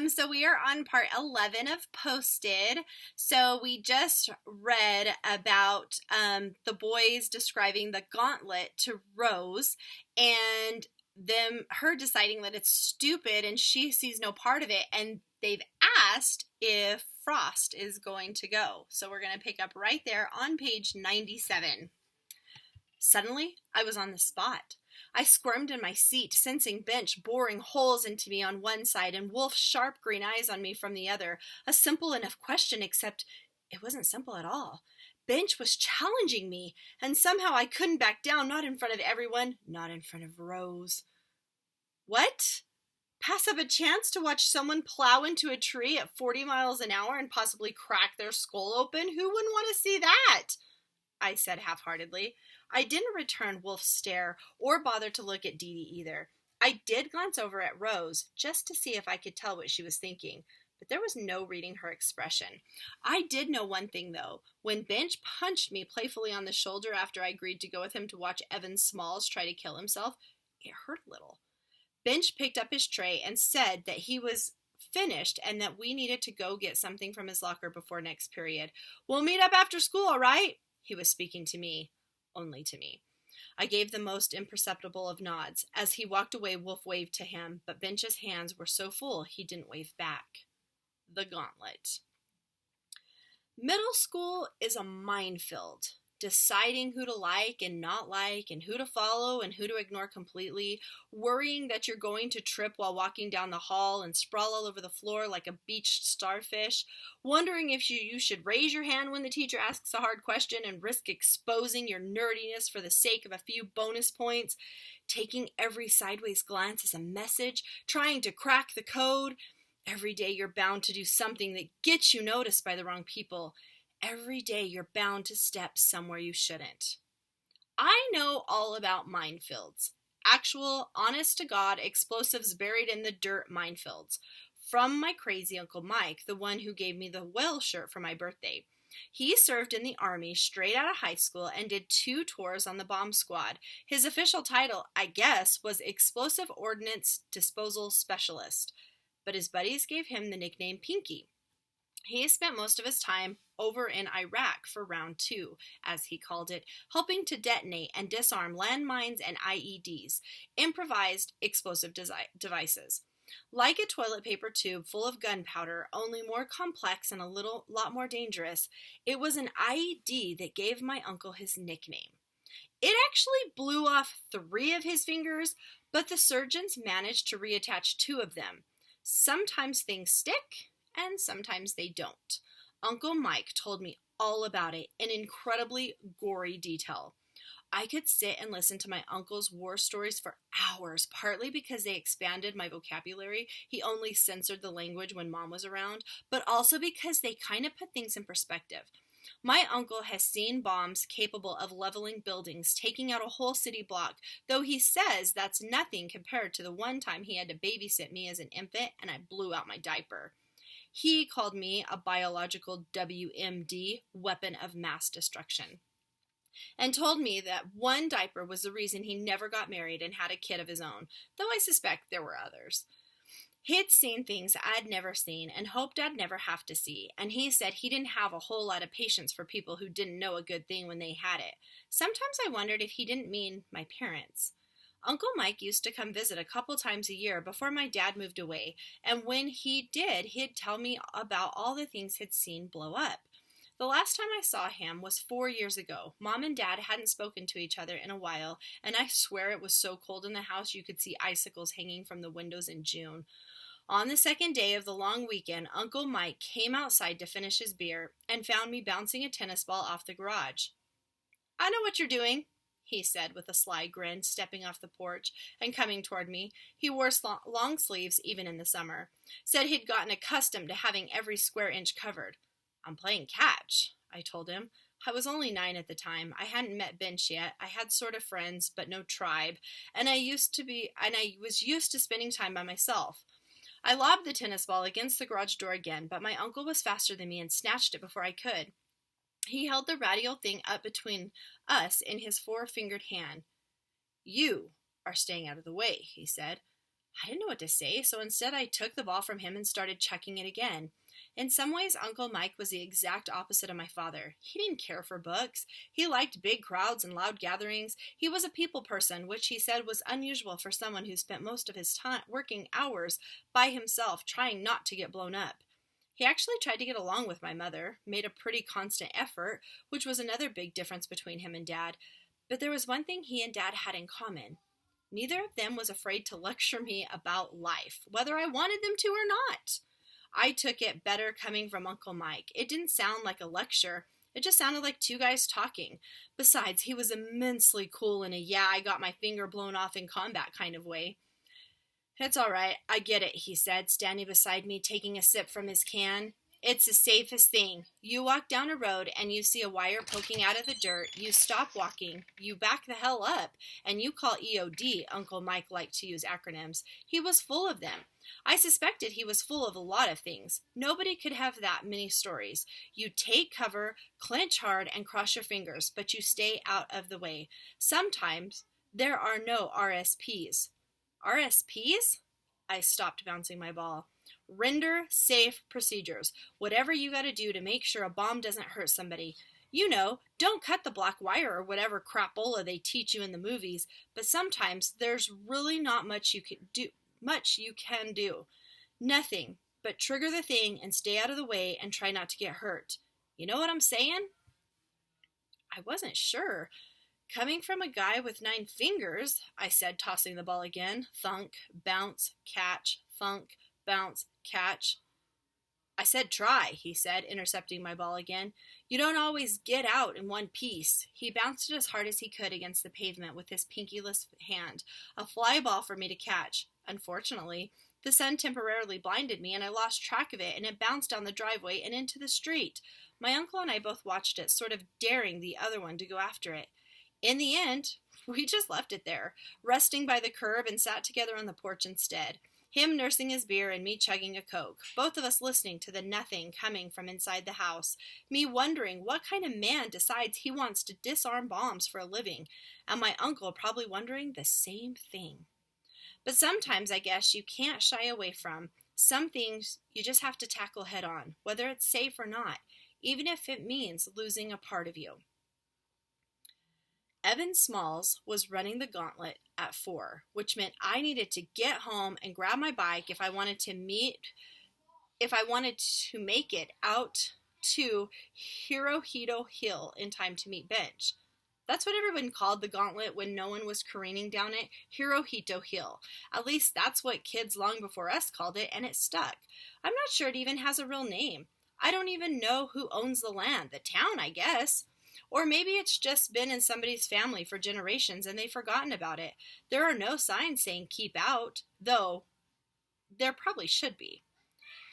So we are on part 11 of Posted. So we just read about the boys describing the gauntlet to Rose and her deciding that it's stupid and she sees no part of it. And they've asked if Frost is going to go. So we're going to pick up right there on page 97. Suddenly, I was on the spot. I squirmed in my seat, sensing Bench boring holes into me on one side and Wolf's sharp green eyes on me from the other. A simple enough question, except it wasn't simple at all. Bench was challenging me, and somehow I couldn't back down, not in front of everyone, not in front of Rose. What? Pass up a chance to watch someone plow into a tree at 40 miles an hour and possibly crack their skull open? Who wouldn't want to see that? I said half-heartedly. I didn't return Wolf's stare or bother to look at Dee Dee either. I did glance over at Rose, just to see if I could tell what she was thinking, but there was no reading her expression. I did know one thing, though. When Bench punched me playfully on the shoulder after I agreed to go with him to watch Evan Smalls try to kill himself, it hurt a little. Bench picked up his tray and said that he was finished and that we needed to go get something from his locker before next period. We'll meet up after school, all right? He was speaking to me. Only to me. I gave the most imperceptible of nods. As he walked away, Wolf waved to him, but Bench's hands were so full he didn't wave back. The gauntlet. Middle school is a minefield. Deciding who to like and not like, and who to follow and who to ignore completely, worrying that you're going to trip while walking down the hall and sprawl all over the floor like a beached starfish, wondering if you should raise your hand when the teacher asks a hard question and risk exposing your nerdiness for the sake of a few bonus points, taking every sideways glance as a message, trying to crack the code. Every day you're bound to do something that gets you noticed by the wrong people. Every day you're bound to step somewhere you shouldn't. I know all about minefields. Actual, honest-to-God explosives buried in the dirt minefields. From my crazy Uncle Mike, the one who gave me the whale shirt for my birthday. He served in the Army straight out of high school and did 2 tours on the bomb squad. His official title, I guess, was Explosive Ordnance Disposal Specialist, but his buddies gave him the nickname Pinky. He spent most of his time over in Iraq for round 2, as he called it, helping to detonate and disarm landmines and IEDs, improvised explosive devices. Like a toilet paper tube full of gunpowder, only more complex and a lot more dangerous, it was an IED that gave my uncle his nickname. It actually blew off 3 of his fingers, but the surgeons managed to reattach 2 of them. Sometimes things stick, and sometimes they don't. Uncle Mike told me all about it in incredibly gory detail. I could sit and listen to my uncle's war stories for hours, partly because they expanded my vocabulary. He only censored the language when Mom was around, but also because they kind of put things in perspective. My uncle has seen bombs capable of leveling buildings, taking out a whole city block, though he says that's nothing compared to the one time he had to babysit me as an infant and I blew out my diaper. He called me a biological WMD, weapon of mass destruction, and told me that one diaper was the reason he never got married and had a kid of his own, though I suspect there were others. He'd seen things I'd never seen and hoped I'd never have to see, and he said he didn't have a whole lot of patience for people who didn't know a good thing when they had it. Sometimes I wondered if he didn't mean my parents. Uncle Mike used to come visit a couple times a year before my dad moved away, and when he did, he'd tell me about all the things he'd seen blow up. The last time I saw him was 4 years ago. Mom and Dad hadn't spoken to each other in a while, and I swear it was so cold in the house you could see icicles hanging from the windows in June. On the second day of the long weekend, Uncle Mike came outside to finish his beer and found me bouncing a tennis ball off the garage. "I know what you're doing," he said with a sly grin, stepping off the porch and coming toward me. He wore long sleeves even in the summer. Said he'd gotten accustomed to having every square inch covered. "I'm playing catch," I told him. I was only 9 at the time. I hadn't met Bench yet. I had sort of friends, but no tribe, and I was used to spending time by myself. I lobbed the tennis ball against the garage door again, but my uncle was faster than me and snatched it before I could. He held the radio thing up between us in his 4-fingered hand. "You are staying out of the way," he said. I didn't know what to say, so instead I took the ball from him and started chucking it again. In some ways, Uncle Mike was the exact opposite of my father. He didn't care for books. He liked big crowds and loud gatherings. He was a people person, which he said was unusual for someone who spent most of his time working hours by himself trying not to get blown up. He actually tried to get along with my mother, made a pretty constant effort, which was another big difference between him and Dad. But there was one thing he and Dad had in common. Neither of them was afraid to lecture me about life, whether I wanted them to or not. I took it better coming from Uncle Mike. It didn't sound like a lecture. It just sounded like two guys talking. Besides, he was immensely cool in a "yeah, I got my finger blown off in combat" kind of way. "It's all right, I get it," he said, standing beside me, taking a sip from his can. "It's the safest thing. You walk down a road and you see a wire poking out of the dirt, you stop walking, you back the hell up, and you call EOD." Uncle Mike liked to use acronyms. He was full of them. I suspected he was full of a lot of things. Nobody could have that many stories. You take cover, clench hard, and cross your fingers, but you stay out of the way. Sometimes there are no RSPs. RSPs? I stopped bouncing my ball. Render safe procedures. Whatever you gotta do to make sure a bomb doesn't hurt somebody. You know, don't cut the black wire or whatever crapola they teach you in the movies, but sometimes there's really not much you can do. Nothing but trigger the thing and stay out of the way and try not to get hurt. You know what I'm saying? I wasn't sure. "Coming from a guy with 9 fingers," I said, tossing the ball again. Thunk, bounce, catch, thunk, bounce, catch. "I said try," he said, intercepting my ball again. "You don't always get out in one piece." He bounced it as hard as he could against the pavement with his pinkyless hand, a fly ball for me to catch. Unfortunately, the sun temporarily blinded me, and I lost track of it, and it bounced down the driveway and into the street. My uncle and I both watched it, sort of daring the other one to go after it. In the end, we just left it there, resting by the curb, and sat together on the porch instead. Him nursing his beer and me chugging a Coke, both of us listening to the nothing coming from inside the house, me wondering what kind of man decides he wants to disarm bombs for a living, and my uncle probably wondering the same thing. But sometimes I guess you can't shy away from. Some things you just have to tackle head on, whether it's safe or not, even if it means losing a part of you. Evan Smalls was running the gauntlet at 4, which meant I needed to get home and grab my bike if I wanted to make it out to Hirohito Hill in time to meet Bench. That's what everyone called the gauntlet when no one was careening down it, Hirohito Hill. At least that's what kids long before us called it, and it stuck. I'm not sure it even has a real name. I don't even know who owns the land. The town, I guess. Or maybe it's just been in somebody's family for generations and they've forgotten about it. There are no signs saying keep out, though there probably should be.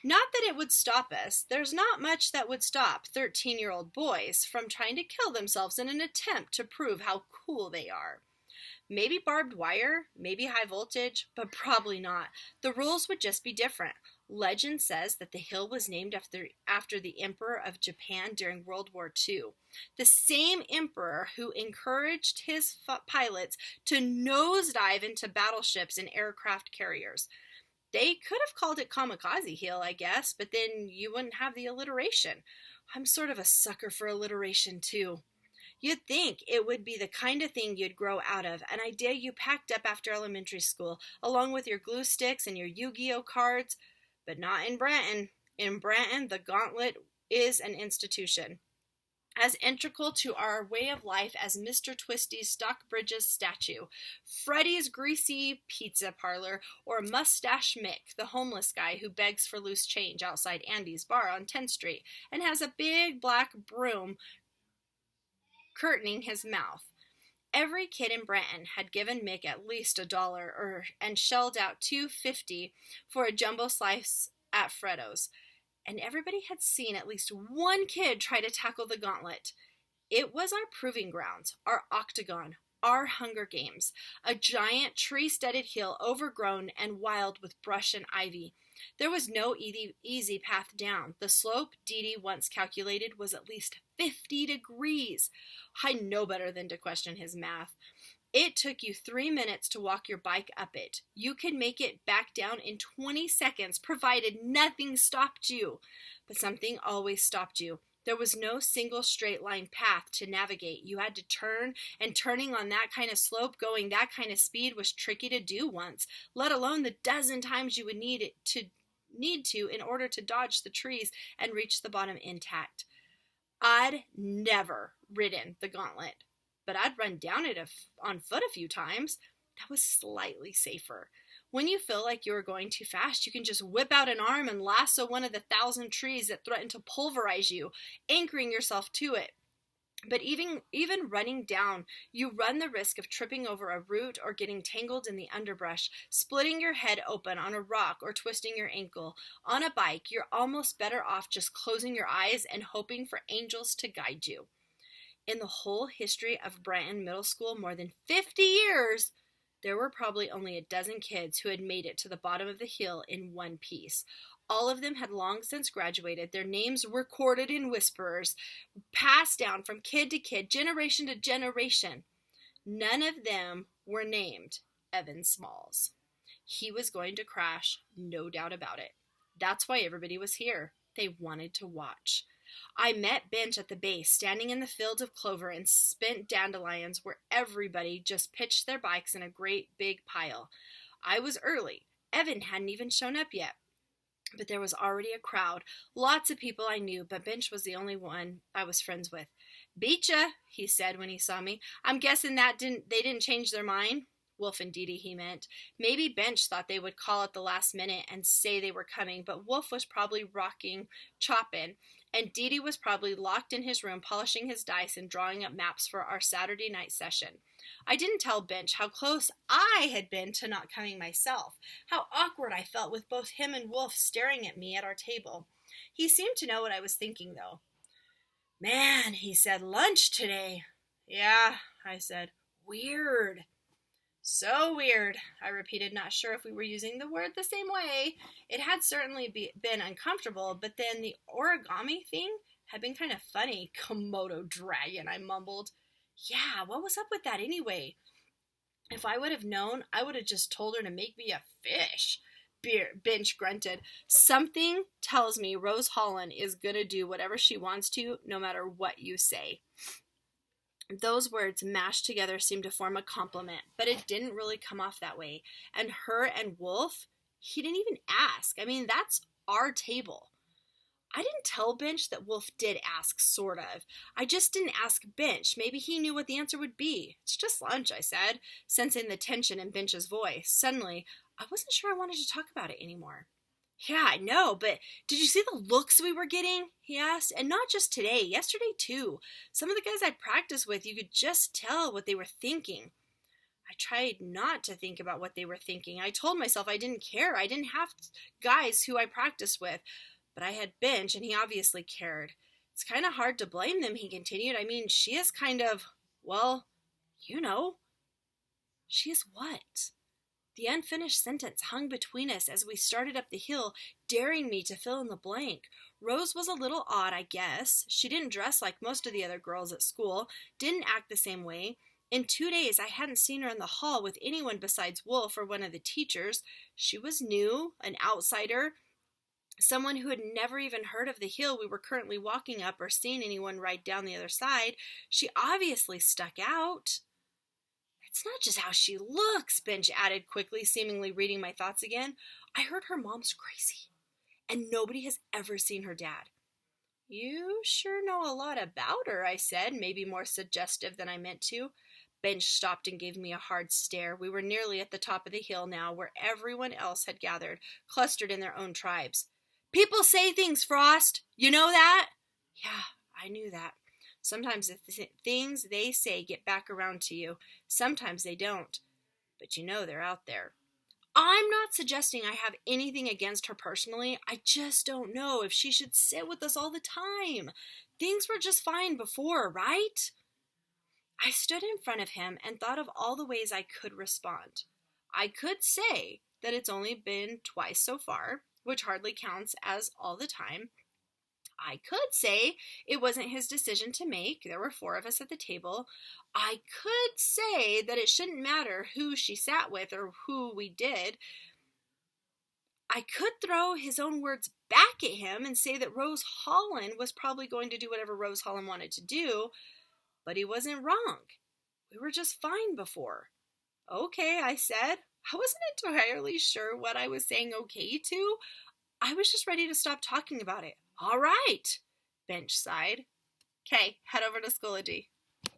Not that it would stop us. There's not much that would stop 13-year-old boys from trying to kill themselves in an attempt to prove how cool they are. Maybe barbed wire, maybe high voltage, but probably not. The rules would just be different. Legend says that the hill was named after the Emperor of Japan during World War II. The same emperor who encouraged his pilots to nosedive into battleships and aircraft carriers. They could have called it Kamikaze Hill, I guess, but then you wouldn't have the alliteration. I'm sort of a sucker for alliteration, too. You'd think it would be the kind of thing you'd grow out of, an idea you packed up after elementary school, along with your glue sticks and your Yu-Gi-Oh cards. But not in Branton. In Branton, the gauntlet is an institution, as integral to our way of life as Mr. Twisty's Stockbridge's statue, Freddy's greasy pizza parlor, or Mustache Mick, the homeless guy who begs for loose change outside Andy's bar on 10th Street and has a big black broom curtaining his mouth. Every kid in Branton had given Mick at least $1 and shelled out $2.50 for a jumbo slice at Freddo's. And everybody had seen at least one kid try to tackle the gauntlet. It was our proving grounds, our octagon, our Hunger Games, a giant tree-studded hill overgrown and wild with brush and ivy. There was no easy path down. The slope, Dee Dee once calculated, was at least 50 degrees. I know better than to question his math. It took you 3 minutes to walk your bike up it. You could make it back down in 20 seconds, provided nothing stopped you. But something always stopped you. There was no single straight line path to navigate. You had to turn, and turning on that kind of slope, going that kind of speed was tricky to do once, let alone the dozen times you would need to in order to dodge the trees and reach the bottom intact. I'd never ridden the gauntlet, but I'd run down it on foot a few times. That was slightly safer. When you feel like you're going too fast, you can just whip out an arm and lasso one of the 1,000 trees that threaten to pulverize you, anchoring yourself to it. But even running down, you run the risk of tripping over a root or getting tangled in the underbrush, splitting your head open on a rock or twisting your ankle. On a bike, you're almost better off just closing your eyes and hoping for angels to guide you. In the whole history of Branton Middle School, more than 50 years, there were probably only a dozen kids who had made it to the bottom of the hill in one piece. All of them had long since graduated, their names recorded in whisperers, passed down from kid to kid, generation to generation. None of them were named Evan Smalls. He was going to crash, no doubt about it. That's why everybody was here. They wanted to watch. I met Bench at the base, standing in the fields of clover and spent dandelions where everybody just pitched their bikes in a great big pile. I was early. Evan hadn't even shown up yet. But there was already a crowd. Lots of people I knew, but Bench was the only one I was friends with. "Beatcha," he said when he saw me. "I'm guessing they didn't change their mind." Wolf and Dee Dee, he meant. Maybe Bench thought they would call at the last minute and say they were coming, but Wolf was probably rocking Choppin', and Dee Dee was probably locked in his room polishing his dice and drawing up maps for our Saturday night session. I didn't tell Bench how close I had been to not coming myself, how awkward I felt with both him and Wolf staring at me at our table. He seemed to know what I was thinking, though. "Man," he said, "lunch today." "Yeah," I said. "Weird." "So weird," I repeated, not sure if we were using the word the same way. It had certainly been uncomfortable, but then the origami thing had been kind of funny. "Komodo dragon," I mumbled. "Yeah, what was up with that anyway?" "If I would have known, I would have just told her to make me a fish." Bench grunted. "Something tells me Rose Holland is going to do whatever she wants to, no matter what you say." Those words mashed together seemed to form a compliment, but it didn't really come off that way. And her and Wolf, he didn't even ask. I mean, that's our table. I didn't tell Bench that Wolf did ask, sort of. I just didn't ask Bench. Maybe he knew what the answer would be. "It's just lunch," I said, sensing the tension in Bench's voice. Suddenly, I wasn't sure I wanted to talk about it anymore. "Yeah, I know, but did you see the looks we were getting?" he asked. "And not just today, yesterday too. Some of the guys I practiced with, you could just tell what they were thinking." I tried not to think about what they were thinking. I told myself I didn't care. I didn't have guys who I practiced with. But I had Bench, and he obviously cared. "It's kind of hard to blame them," he continued. "I mean, she is kind of, well, you know." "She is what?" The unfinished sentence hung between us as we started up the hill, daring me to fill in the blank. Rose was a little odd, I guess. She didn't dress like most of the other girls at school, didn't act the same way. In 2 days, I hadn't seen her in the hall with anyone besides Wolf or one of the teachers. She was new, an outsider, someone who had never even heard of the hill we were currently walking up or seen anyone ride down the other side. She obviously stuck out. "It's not just how she looks," Bench added quickly, seemingly reading my thoughts again. "I heard her mom's crazy, and nobody has ever seen her dad." "You sure know a lot about her," I said, maybe more suggestive than I meant to. Bench stopped and gave me a hard stare. We were nearly at the top of the hill now, where everyone else had gathered, clustered in their own tribes. "People say things, Frost. You know that?" Yeah, I knew that. Sometimes the things they say get back around to you. Sometimes they don't. But you know they're out there. I'm not suggesting I have anything against her personally. I just don't know if she should sit with us all the time. Things were just fine before, right? I stood in front of him and thought of all the ways I could respond. I could say that it's only been twice so far, which hardly counts as all the time. I could say it wasn't his decision to make. There were 4 of us at the table. I could say that it shouldn't matter who she sat with or who we did. I could throw his own words back at him and say that Rose Holland was probably going to do whatever Rose Holland wanted to do, but he wasn't wrong. We were just fine before. Okay, I said. I wasn't entirely sure what I was saying okay to. I was just ready to stop talking about it. All right, Bench sighed. Okay, head over to Schoology.